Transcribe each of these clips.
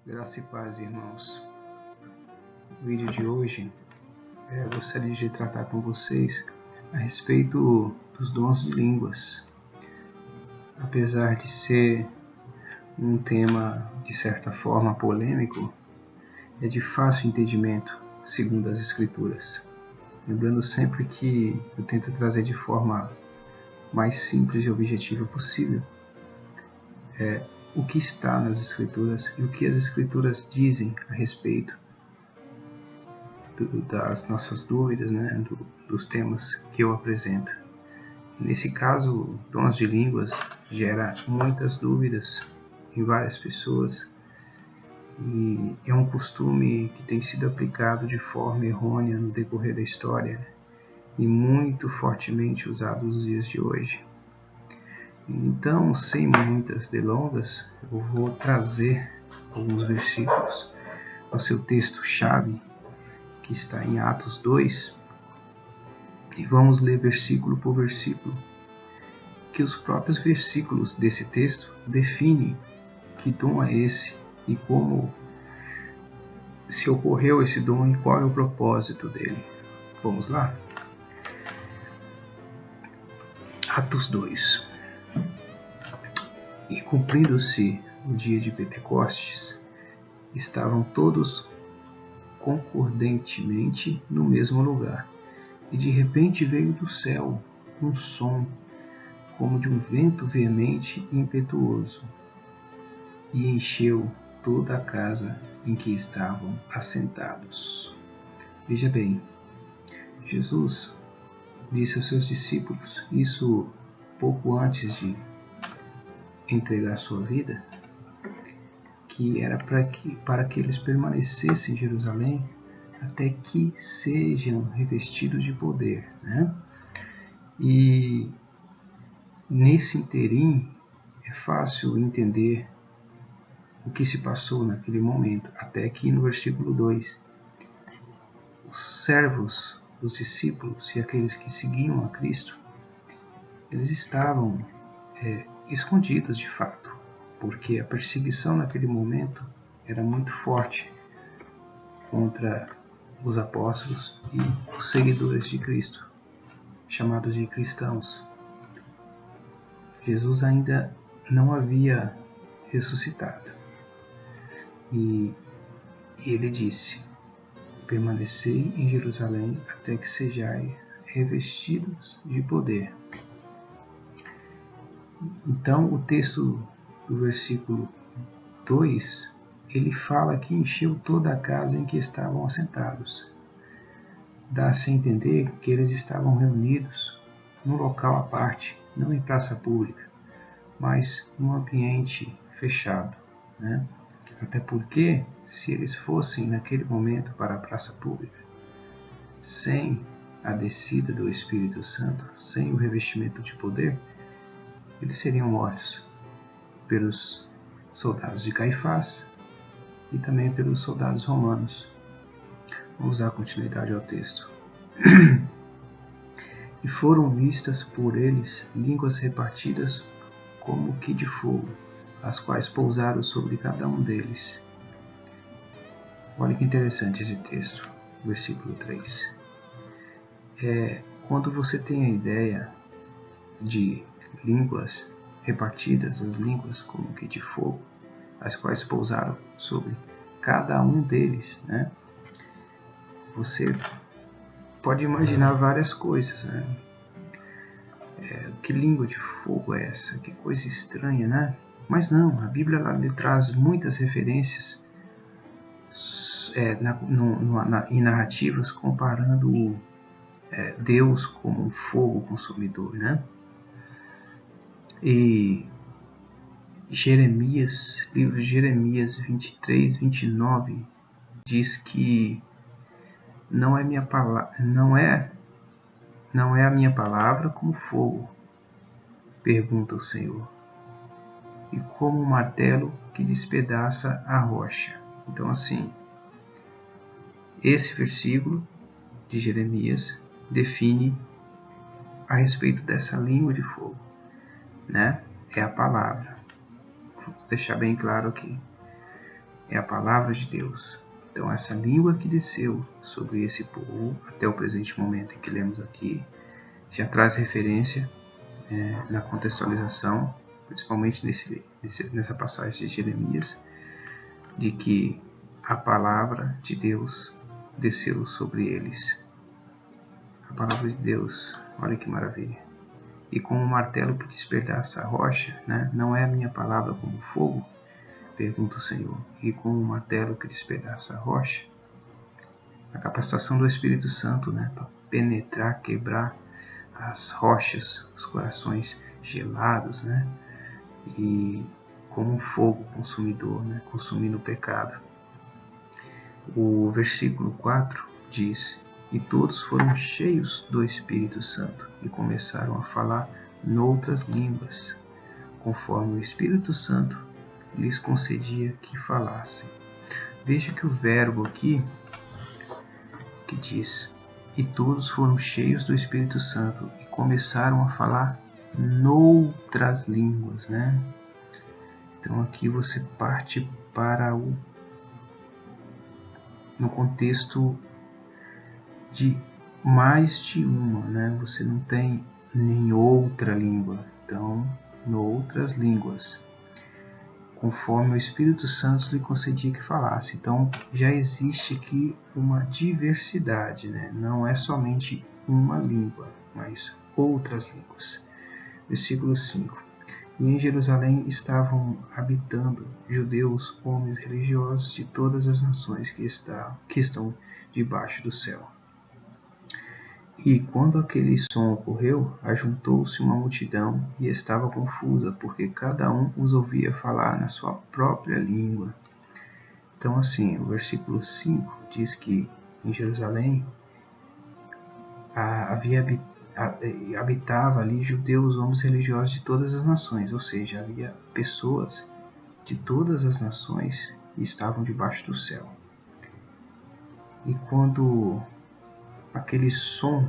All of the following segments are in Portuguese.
Graça e paz, irmãos. No vídeo de hoje, eu gostaria de tratar com vocês a respeito dos dons de línguas. Apesar de ser um tema, de certa forma, polêmico, é de fácil entendimento, segundo as Escrituras. Lembrando sempre que eu tento trazer de forma mais simples e objetiva possível o que está nas Escrituras e o que as Escrituras dizem a respeito das nossas dúvidas, dos temas que eu apresento. Nesse caso, dons de línguas gera muitas dúvidas em várias pessoas e é um costume que tem sido aplicado de forma errônea no decorrer da história e muito fortemente usado nos dias de hoje. Então, sem muitas delongas, eu vou trazer alguns versículos no seu texto-chave, que está em Atos 2, e vamos ler versículo por versículo, que os próprios versículos desse texto definem que dom é esse e como se ocorreu esse dom e qual é o propósito dele. Vamos lá? Atos 2. E cumprindo-se o dia de Pentecostes, estavam todos concordantemente no mesmo lugar. E de repente veio do céu um som, como de um vento veemente e impetuoso, e encheu toda a casa em que estavam assentados. Veja bem, Jesus disse aos seus discípulos, isso pouco antes de entregar sua vida, que era para que eles permanecessem em Jerusalém até que sejam revestidos de poder, E nesse interim é fácil entender o que se passou naquele momento, até que no versículo 2, os servos, os discípulos e aqueles que seguiam a Cristo, eles estavam escondidos de fato, porque a perseguição naquele momento era muito forte contra os apóstolos e os seguidores de Cristo, chamados de cristãos. Jesus ainda não havia ressuscitado. E ele disse, permanecei em Jerusalém até que sejais revestidos de poder. Então o texto do versículo 2, ele fala que encheu toda a casa em que estavam assentados. Dá-se a entender que eles estavam reunidos num local à parte, não em praça pública, mas num ambiente fechado, Até porque, se eles fossem naquele momento para a praça pública, sem a descida do Espírito Santo, sem o revestimento de poder, eles seriam mortos pelos soldados de Caifás e também pelos soldados romanos. Vamos dar continuidade ao texto. E foram vistas por eles línguas repartidas como que de fogo, as quais pousaram sobre cada um deles. Olha que interessante esse texto, versículo 3. Quando você tem a ideia de línguas repartidas, as línguas como que de fogo, as quais pousaram sobre cada um deles, Você pode imaginar várias coisas, Que língua de fogo é essa? Que coisa estranha, Mas não, a Bíblia ela traz muitas referências em narrativas comparando Deus como um fogo consumidor, E Jeremias, livro de Jeremias 23, 29, diz que não é a minha palavra como fogo, pergunta o Senhor, e como um martelo que despedaça a rocha. Então, assim, esse versículo de Jeremias define a respeito dessa língua de fogo, É a palavra. Vou deixar bem claro aqui. é a palavra de Deus. Então essa língua que desceu sobre esse povo, até o presente momento em que lemos aqui, já traz referência na contextualização, principalmente nessa passagem de Jeremias, de que a palavra de Deus desceu sobre eles. A palavra de Deus, olha que maravilha. E com um martelo que despedaça a rocha, né? Não é a minha palavra como fogo? Pergunta o Senhor. E com um martelo que despedaça a rocha, a capacitação do Espírito Santo, né? Para penetrar, quebrar as rochas, os corações gelados, né? E como um fogo consumidor, né? Consumindo o pecado. O versículo 4 diz: e todos foram cheios do Espírito Santo e começaram a falar noutras línguas, conforme o Espírito Santo lhes concedia que falassem. Veja que o verbo aqui, que diz, e todos foram cheios do Espírito Santo e começaram a falar noutras línguas, né? Então aqui você parte para no contexto de mais de uma, né? Você não tem nem outra língua, então, noutras línguas, conforme o Espírito Santo lhe concedia que falasse. Então, já existe aqui uma diversidade, né? Não é somente uma língua, mas outras línguas. Versículo 5. E em Jerusalém estavam habitando judeus, homens religiosos de todas as nações que estão debaixo do céu. E quando aquele som ocorreu, ajuntou-se uma multidão e estava confusa, porque cada um os ouvia falar na sua própria língua. Então, assim, o versículo 5 diz que em Jerusalém habitava ali judeus, homens religiosos de todas as nações, ou seja, havia pessoas de todas as nações que estavam debaixo do céu. E quando aquele som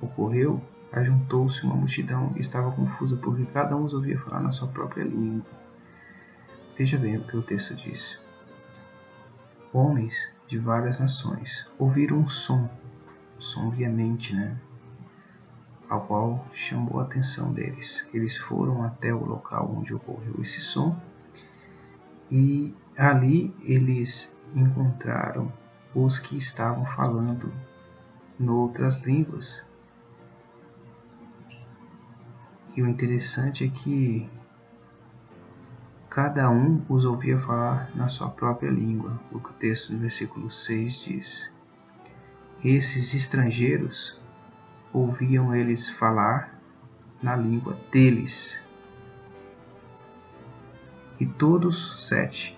ocorreu, ajuntou-se uma multidão e estava confusa, porque cada um os ouvia falar na sua própria língua. Veja bem o que o texto diz. Homens de várias nações ouviram um som, sombriamente, né? Ao qual chamou a atenção deles. Eles foram até o local onde ocorreu esse som e ali eles encontraram os que estavam falando noutras línguas. E o interessante é que cada um os ouvia falar na sua própria língua, o que o texto no versículo 6 diz. Esses estrangeiros ouviam eles falar na língua deles. E todos 6,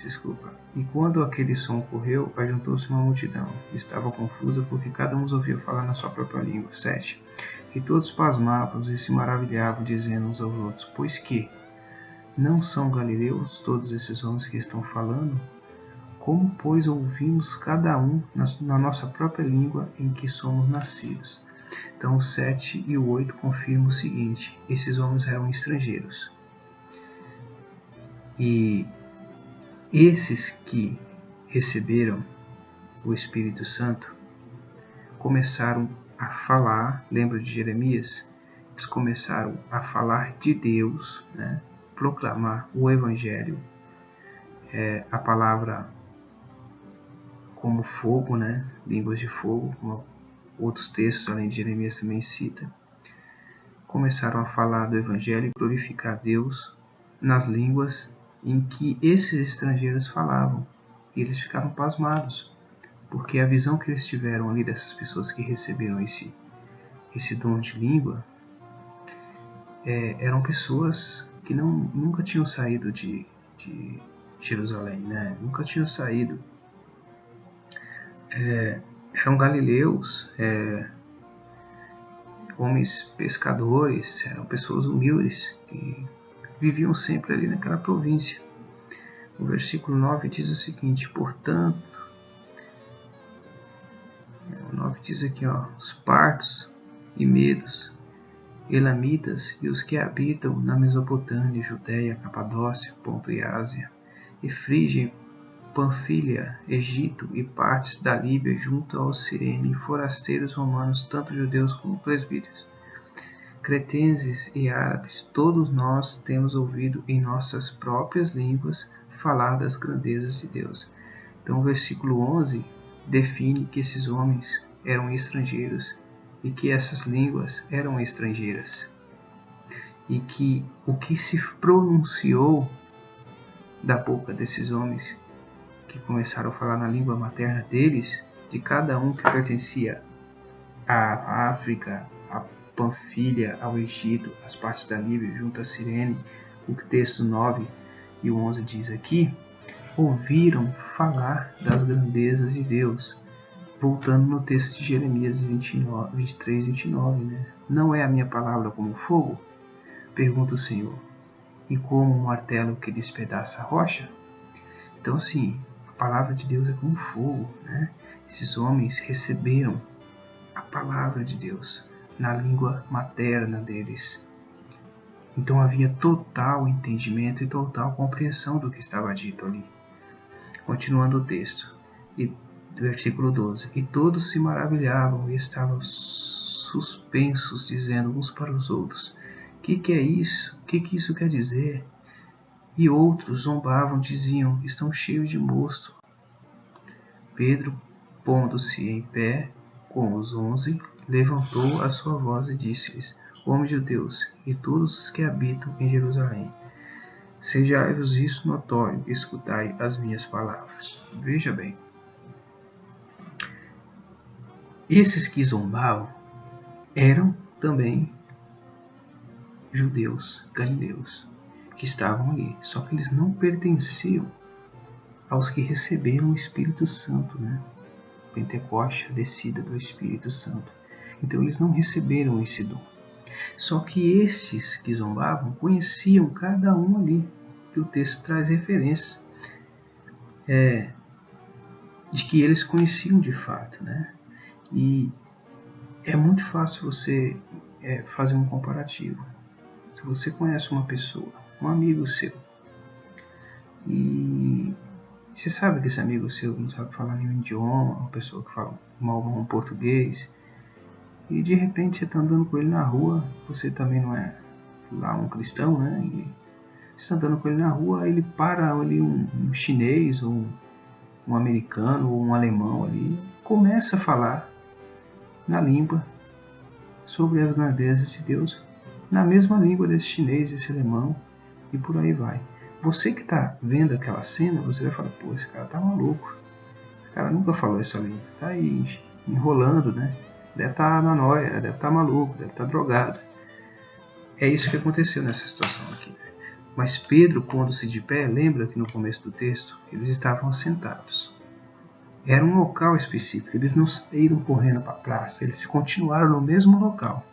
desculpa. E quando aquele som ocorreu, ajuntou-se uma multidão. Estava confusa porque cada um os ouvia falar na sua própria língua. 7. E todos pasmavam e se maravilhavam, dizendo uns aos outros: pois que não são galileus todos esses homens que estão falando? Como, pois, ouvimos cada um na nossa própria língua em que somos nascidos? Então, o 7 e o 8 confirmam o seguinte: esses homens eram estrangeiros. E esses que receberam o Espírito Santo começaram a falar, lembra de Jeremias? Eles começaram a falar de Deus, né? Proclamar o Evangelho, a palavra como fogo, né? Línguas de fogo, como outros textos além de Jeremias também cita. Começaram a falar do Evangelho e glorificar Deus nas línguas em que esses estrangeiros falavam. E eles ficaram pasmados, porque a visão que eles tiveram ali dessas pessoas que receberam esse dom de língua eram pessoas que nunca tinham saído de Jerusalém, né? Nunca tinham saído. Eram galileus, homens pescadores, eram pessoas humildes que viviam sempre ali naquela província. O versículo 9 diz o seguinte: portanto, o 9 diz aqui, os partos e medos elamitas e os que habitam na Mesopotâmia, Judéia, Capadócia, Ponto e Ásia, e Frígia, Panfilha, Egito e partes da Líbia junto ao Cirene, e forasteiros romanos, tanto judeus como presbíteros, cretenses e árabes, todos nós temos ouvido em nossas próprias línguas falar das grandezas de Deus. Então o versículo 11 define que esses homens eram estrangeiros e que essas línguas eram estrangeiras, e que o que se pronunciou da boca desses homens que começaram a falar na língua materna deles, de cada um que pertencia à África, à Panfilha, ao Egito, as partes da Líbia, junto a Cirene, o texto 9 e o 11 diz aqui, ouviram falar das grandezas de Deus. Voltando no texto de Jeremias 23, 29, né? Não é a minha palavra como fogo? Pergunta o Senhor. E como um martelo que despedaça a rocha? Então, assim, a palavra de Deus é como fogo, né? Esses homens receberam a palavra de Deus na língua materna deles. Então havia total entendimento e total compreensão do que estava dito ali. Continuando o texto, versículo 12. E todos se maravilhavam e estavam suspensos, dizendo uns para os outros, que é isso? O que isso quer dizer? E outros zombavam, diziam, estão cheios de mosto. Pedro, pondo-se em pé com os 11, levantou a sua voz e disse-lhes, homens judeus, e todos os que habitam em Jerusalém, sejai-vos isso notório, escutai as minhas palavras. Veja bem, esses que zombavam eram também judeus, galileus, que estavam ali, só que eles não pertenciam aos que receberam o Espírito Santo, né? Pentecoste, a descida do Espírito Santo. Então eles não receberam esse dom. Só que estes que zombavam conheciam cada um ali, que o texto traz referência, de que eles conheciam de fato, né? E é muito fácil você fazer um comparativo. Se você conhece uma pessoa, um amigo seu, e você sabe que esse amigo seu não sabe falar nenhum idioma, uma pessoa que fala mal um português, e de repente você está andando com ele na rua, você também não é lá um cristão, né? E você está andando com ele na rua, ele para ali um chinês, ou um americano, ou um alemão ali, começa a falar na língua sobre as grandezas de Deus, na mesma língua desse chinês, desse alemão, e por aí vai. Você que está vendo aquela cena, você vai falar, pô, esse cara tá maluco. Esse cara nunca falou essa língua. Tá aí enrolando, né? Deve estar na noia, deve estar maluco, deve estar drogado. É isso que aconteceu nessa situação aqui. Mas Pedro, pondo-se de pé, lembra que no começo do texto, eles estavam sentados. Era um local específico, eles não saíram correndo para a praça, eles continuaram no mesmo local.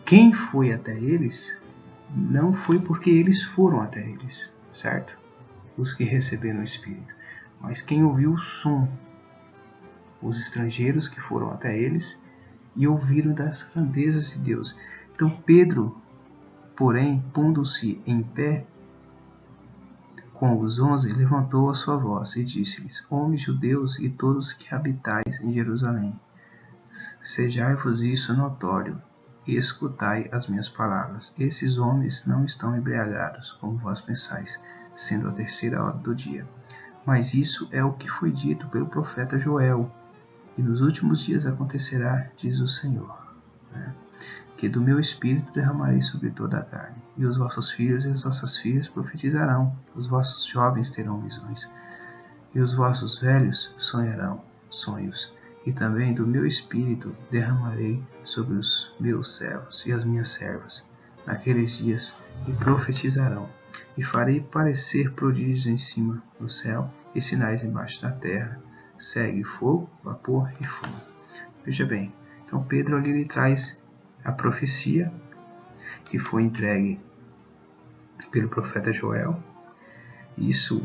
Quem foi até eles não foi porque eles foram até eles, certo? Os que receberam o Espírito. Mas quem ouviu o som, os estrangeiros que foram até eles e ouviram das grandezas de Deus. Então Pedro, porém, pondo-se em pé com os 11, levantou a sua voz e disse-lhes, homens judeus e todos que habitais em Jerusalém, sejai-vos isso notório, e escutai as minhas palavras. Esses homens não estão embriagados, como vós pensais, sendo a 3ª hora do dia. Mas isso é o que foi dito pelo profeta Joel. E nos últimos dias acontecerá, diz o Senhor, né? Que do meu Espírito derramarei sobre toda a carne. E os vossos filhos e as vossas filhas profetizarão. Os vossos jovens terão visões. E os vossos velhos sonharão sonhos. E também do meu Espírito derramarei sobre os meus servos e as minhas servas naqueles dias, e profetizarão. E farei parecer prodígios em cima do céu e sinais embaixo da terra. Segue fogo, vapor e fumo. Veja bem, então Pedro ali lhe traz a profecia que foi entregue pelo profeta Joel. Isso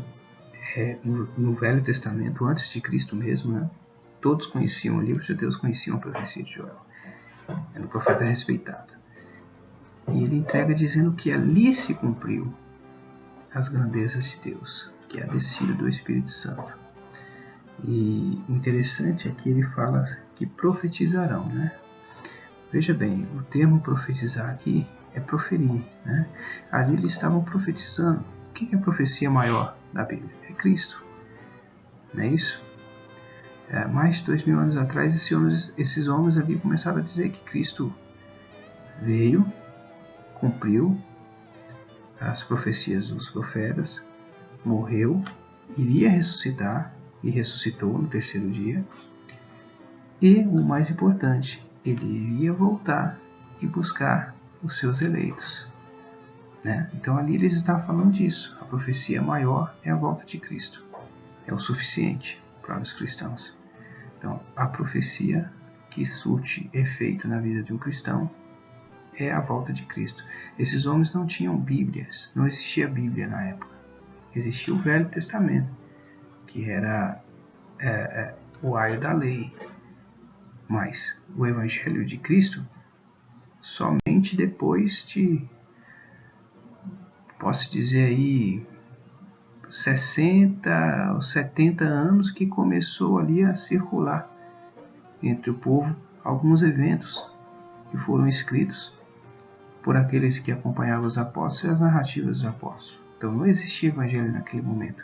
é no Velho Testamento, antes de Cristo mesmo, né? todos conheciam, ali os judeus conheciam a profecia de Joel. Era um profeta respeitado. E ele entrega dizendo que ali se cumpriu as grandezas de Deus, que é a descida do Espírito Santo. E o interessante é que ele fala que profetizarão, né? Veja bem, o termo profetizar aqui é proferir, né? Ali eles estavam profetizando. O que é a profecia maior da Bíblia? É Cristo, não é isso? Mais de 2000 anos atrás, esses homens ali começaram a dizer que Cristo veio, cumpriu as profecias dos profetas, morreu, iria ressuscitar e ressuscitou no terceiro dia. E o mais importante, ele iria voltar e buscar os seus eleitos, né? Então ali eles estavam falando disso. A profecia maior é a volta de Cristo. É o suficiente para os cristãos. Então a profecia que surte efeito na vida de um cristão é a volta de Cristo. Esses homens não tinham Bíblias, não existia Bíblia na época. Existia o Velho Testamento, que era o aio da lei. Mas o Evangelho de Cristo, somente depois de, posso dizer aí, 60 ou 70 anos que começou ali a circular entre o povo alguns eventos que foram escritos por aqueles que acompanhavam os apóstolos e as narrativas dos apóstolos. Então não existia evangelho naquele momento.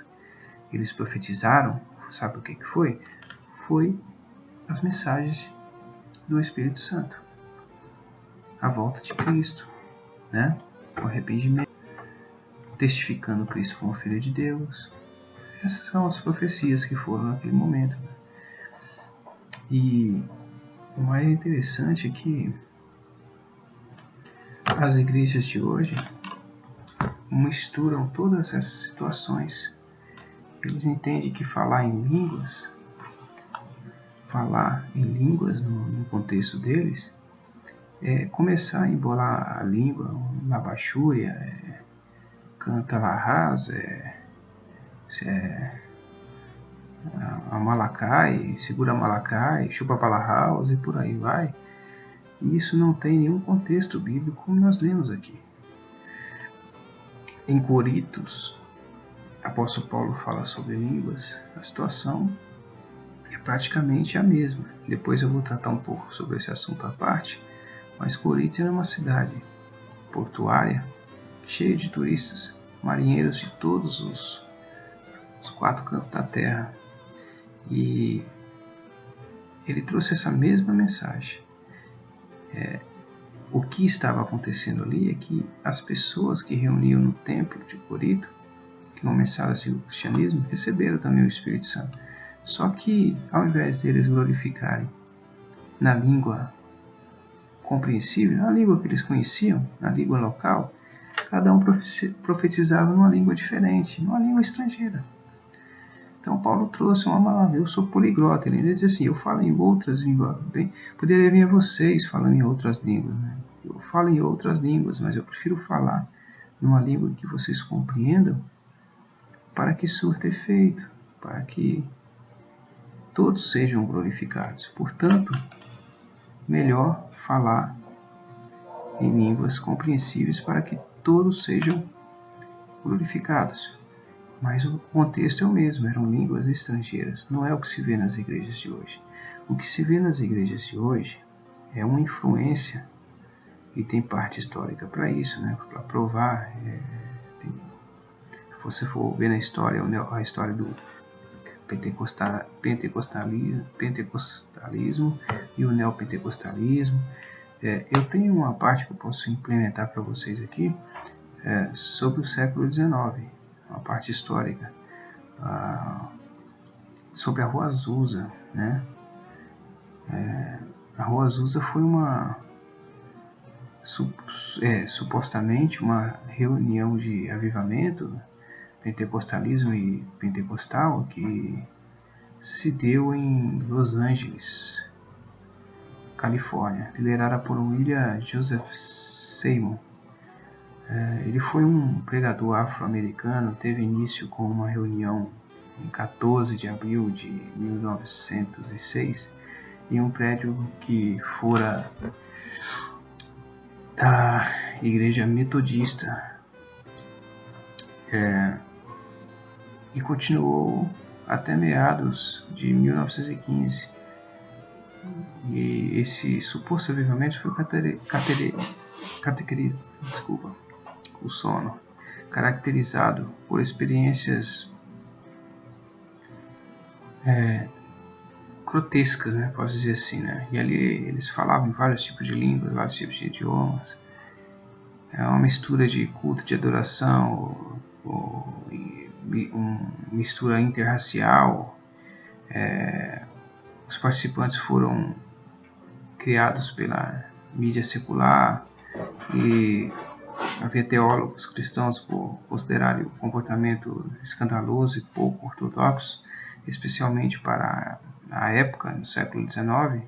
Eles profetizaram, sabe o que foi? Foi as mensagens do Espírito Santo. A volta de Cristo, né? O arrependimento, testificando Cristo como Filho de Deus. Essas são as profecias que foram naquele momento. E o mais interessante é que as igrejas de hoje misturam todas essas situações. Eles entendem que falar em línguas no contexto deles, é começar a embolar a língua, na bachúria, canta la rasa, a malacai, segura a malacai, chupa pala house e por aí vai. E isso não tem nenhum contexto bíblico como nós lemos aqui. Em Corintos, apóstolo Paulo fala sobre línguas, a situação é praticamente a mesma. Depois eu vou tratar um pouco sobre esse assunto à parte, mas Corinto era uma cidade portuária, cheia de turistas, marinheiros de todos os 4 cantos da terra. E ele trouxe essa mesma mensagem. O que estava acontecendo ali é que as pessoas que reuniam no templo de Corinto, que começaram a seguir o cristianismo, receberam também o Espírito Santo. Só que, ao invés deles glorificarem na língua compreensível, na língua que eles conheciam, na língua local, cada um profetizava numa língua diferente, numa língua estrangeira. Então Paulo trouxe uma palavra, eu sou poliglota. Ele diz assim, eu falo em outras línguas. Bem, poderia vir a vocês falando em outras línguas, né? Eu falo em outras línguas, mas eu prefiro falar numa língua que vocês compreendam, para que surta efeito, para que todos sejam glorificados. Portanto, melhor falar em línguas compreensíveis para que todos sejam glorificados. Mas o contexto é o mesmo, eram línguas estrangeiras. Não é o que se vê nas igrejas de hoje. O que se vê nas igrejas de hoje é uma influência, e tem parte histórica para isso, né? Para provar. Se você for ver na história, a história do pentecostalismo e o neopentecostalismo. Eu tenho uma parte que eu posso implementar para vocês aqui sobre o século XIX, uma parte histórica, sobre a Rua Azusa, né? A Rua Azusa foi supostamente uma reunião de avivamento, pentecostalismo e pentecostal, que se deu em Los Angeles, Califórnia, liderada por William Joseph Seymour. Ele foi um pregador afro-americano, teve início com uma reunião em 14 de abril de 1906, em um prédio que fora da Igreja Metodista, e continuou até meados de 1915. E esse suposto avivamento foi caracterizado por experiências grotescas, né, posso dizer assim, né? E ali eles falavam vários tipos de línguas, vários tipos de idiomas. É uma mistura de culto de adoração, uma mistura interracial. Os participantes foram criados pela mídia secular e havia teólogos cristãos por considerarem o comportamento escandaloso e pouco ortodoxo, especialmente para a época, no século XIX.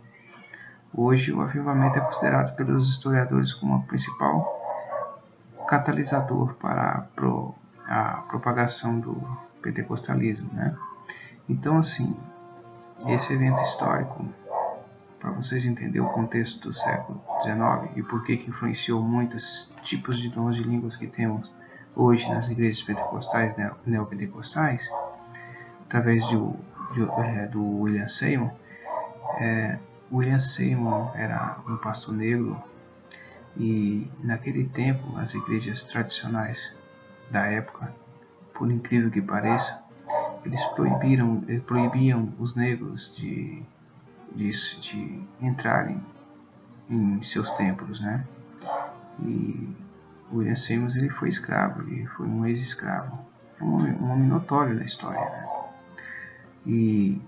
Hoje, o avivamento é considerado pelos historiadores como o principal catalisador para a propagação do pentecostalismo, né? Então, assim, esse evento histórico, para vocês entenderem o contexto do século XIX e por que influenciou muitos tipos de dons de línguas que temos hoje nas igrejas pentecostais, neopentecostais, através do William Seymour. William Seymour era um pastor negro e naquele tempo as igrejas tradicionais da época, por incrível que pareça, eles proibiam os negros de entrarem em seus templos, né? E William Seymour, ele foi escravo, ele foi um ex-escravo, um homem notório na história, né? E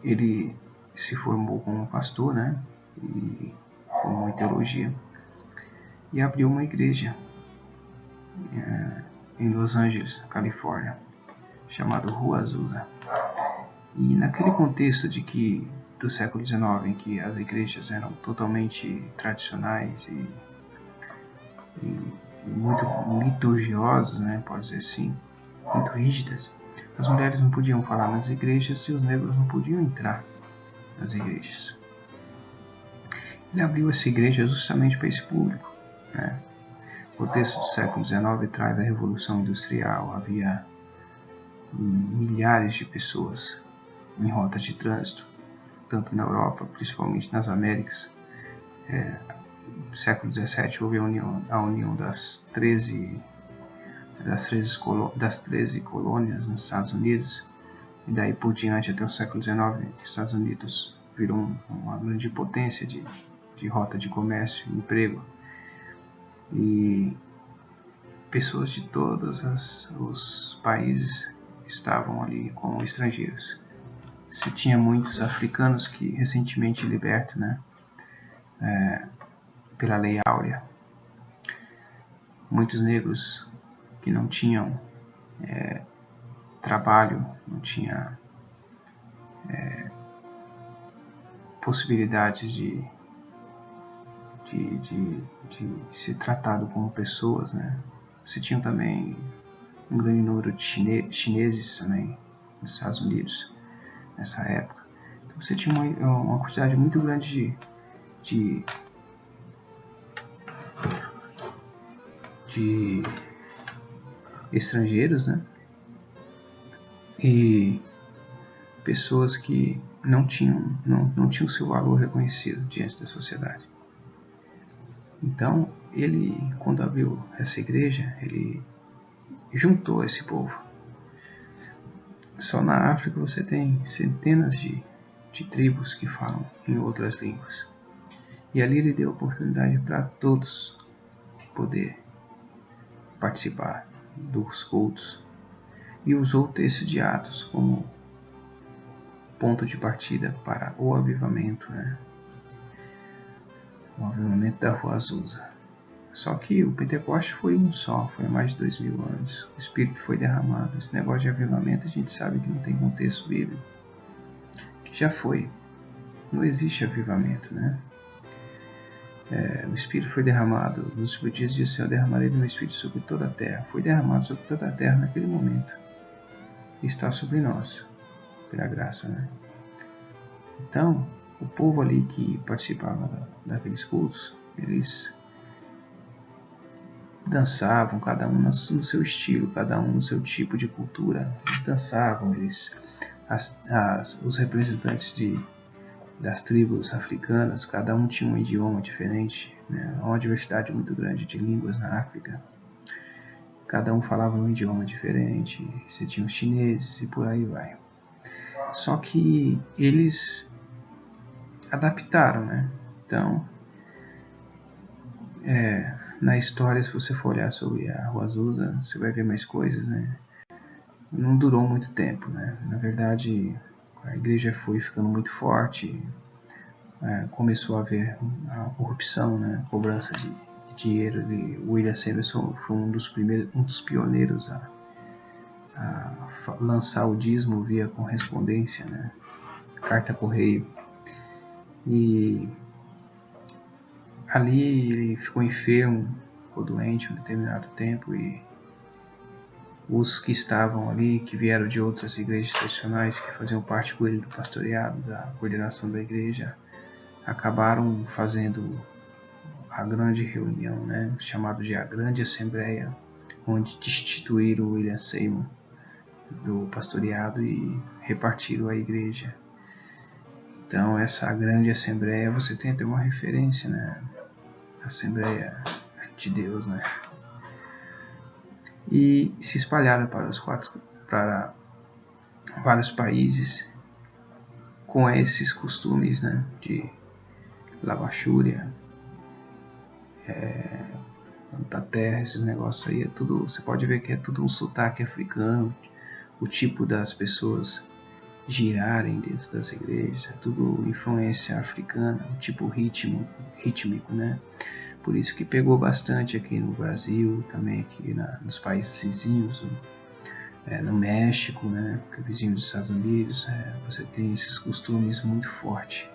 ele se formou como pastor, né? E formou em teologia e abriu uma igreja em Los Angeles, Califórnia, chamada Rua Azusa. E naquele contexto do século XIX, em que as igrejas eram totalmente tradicionais e muito liturgiosas, né, pode dizer assim, muito rígidas, as mulheres não podiam falar nas igrejas e os negros não podiam entrar nas igrejas. Ele abriu essa igreja justamente para esse público, né? O contexto do século XIX traz a Revolução Industrial, havia milhares de pessoas em rotas de trânsito, tanto na Europa, principalmente nas Américas. No século XVII houve a união das 13 colônias nos Estados Unidos, e daí por diante até o século XIX, os Estados Unidos virou uma grande potência de rota de comércio e emprego, e pessoas de todos os países estavam ali como estrangeiros. Se tinha muitos africanos que recentemente libertos, né, pela Lei Áurea, muitos negros que não tinham trabalho, não tinha possibilidades de ser tratado como pessoas, né? Você tinha também um grande número de chineses também nos Estados Unidos nessa época. Então você tinha uma quantidade muito grande de estrangeiros, né? E pessoas que não tinham seu valor reconhecido diante da sociedade. Então, ele, quando abriu essa igreja, ele juntou esse povo. Só na África você tem centenas de tribos que falam em outras línguas. E ali ele deu oportunidade para todos poder participar dos cultos. E usou o texto de Atos como ponto de partida para o avivamento, né? O avivamento da Rua Azusa. Só que o Pentecoste foi um só, foi há mais de 2000 anos. O Espírito foi derramado. Esse negócio de avivamento a gente sabe que não tem contexto bíblico, que já foi. Não existe avivamento, né? O Espírito foi derramado. Nos últimos dias disse: eu derramarei do meu Espírito sobre toda a terra. Foi derramado sobre toda a terra naquele momento. está sobre nós, pela graça, né? Então, o povo ali que participava daqueles cultos, eles dançavam, cada um no seu estilo, cada um no seu tipo de cultura. Eles dançavam, os representantes das tribos africanas, cada um tinha um idioma diferente, né? Há uma diversidade muito grande de línguas na África. Cada um falava um idioma diferente, você tinha os chineses e por aí vai. Só que eles adaptaram, né? Então, na história, se você for olhar sobre a Rua Azusa, você vai ver mais coisas, né? Não durou muito tempo, né? Na verdade, a igreja foi ficando muito forte, começou a haver a corrupção, né? Cobrança de dinheiro. O William Seymour foi um dos pioneiros a lançar o dízimo via correspondência, né? Carta correio. E ali ele ficou enfermo, ficou doente um determinado tempo, e os que estavam ali, que vieram de outras igrejas tradicionais, que faziam parte com ele do pastoreado, da coordenação da igreja, acabaram fazendo a grande reunião, né, chamado de a Grande Assembleia, onde destituíram o William Seymour do pastoreado e repartiram a igreja. Então, essa Grande Assembleia, você tem até uma referência, né, Assembleia de Deus, né? E se espalharam para vários países com esses costumes, né, de lavachúria, da terra, esses negócios aí, é tudo, você pode ver que é tudo um sotaque africano, o tipo das pessoas girarem dentro das igrejas, é tudo influência africana, o tipo rítmico, né? Por isso que pegou bastante aqui no Brasil, também aqui nos países vizinhos, no México, né, que é vizinho dos Estados Unidos, você tem esses costumes muito fortes,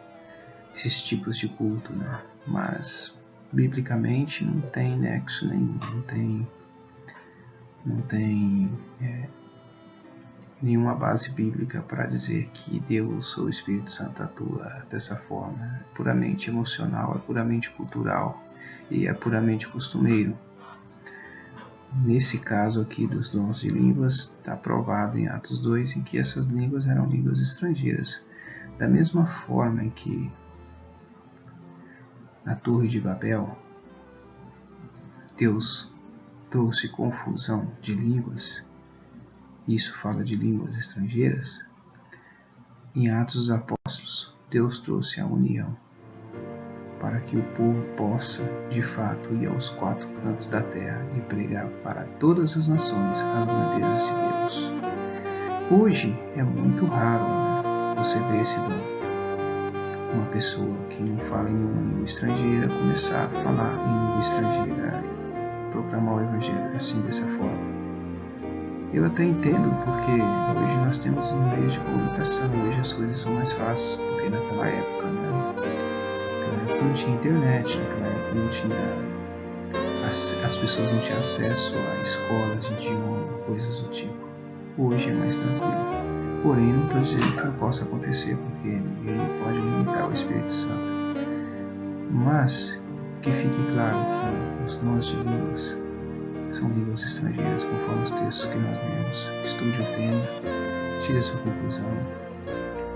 esses tipos de culto, né? Mas biblicamente não tem nexo nenhum, não tem nenhuma base bíblica para dizer que Deus ou o Espírito Santo atua dessa forma. É puramente emocional, é puramente cultural e é puramente costumeiro. Nesse caso aqui dos dons de línguas, está provado em Atos 2 em que essas línguas eram línguas estrangeiras. Da mesma forma em que na Torre de Babel, Deus trouxe confusão de línguas, isso fala de línguas estrangeiras, em Atos dos Apóstolos, Deus trouxe a união, para que o povo possa, de fato, ir aos 4 cantos da terra e pregar para todas as nações as grandezas de Deus. Hoje é muito raro, né, você ver esse dom. Uma pessoa que não fala em nenhuma língua estrangeira começar a falar em língua estrangeira e proclamar o evangelho assim, dessa forma. Eu até entendo, porque hoje nós temos um meio de comunicação, hoje as coisas são mais fáceis do que naquela época, né? Naquela época não tinha internet, naquela época não tinha, as pessoas não tinham acesso a escolas de idioma, coisas do tipo. Hoje é mais tranquilo. Porém, não estou dizendo que não possa acontecer, porque ele pode limitar o Espírito Santo. Mas que fique claro que os dons de línguas são línguas estrangeiras, conforme os textos que nós lemos. Estude o tema, tire a sua conclusão.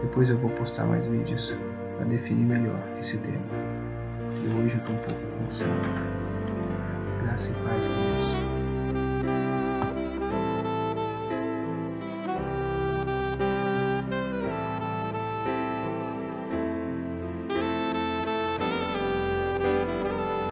Depois eu vou postar mais vídeos para definir melhor esse tema, que hoje eu estou um pouco cansado. Graça e paz, Deus.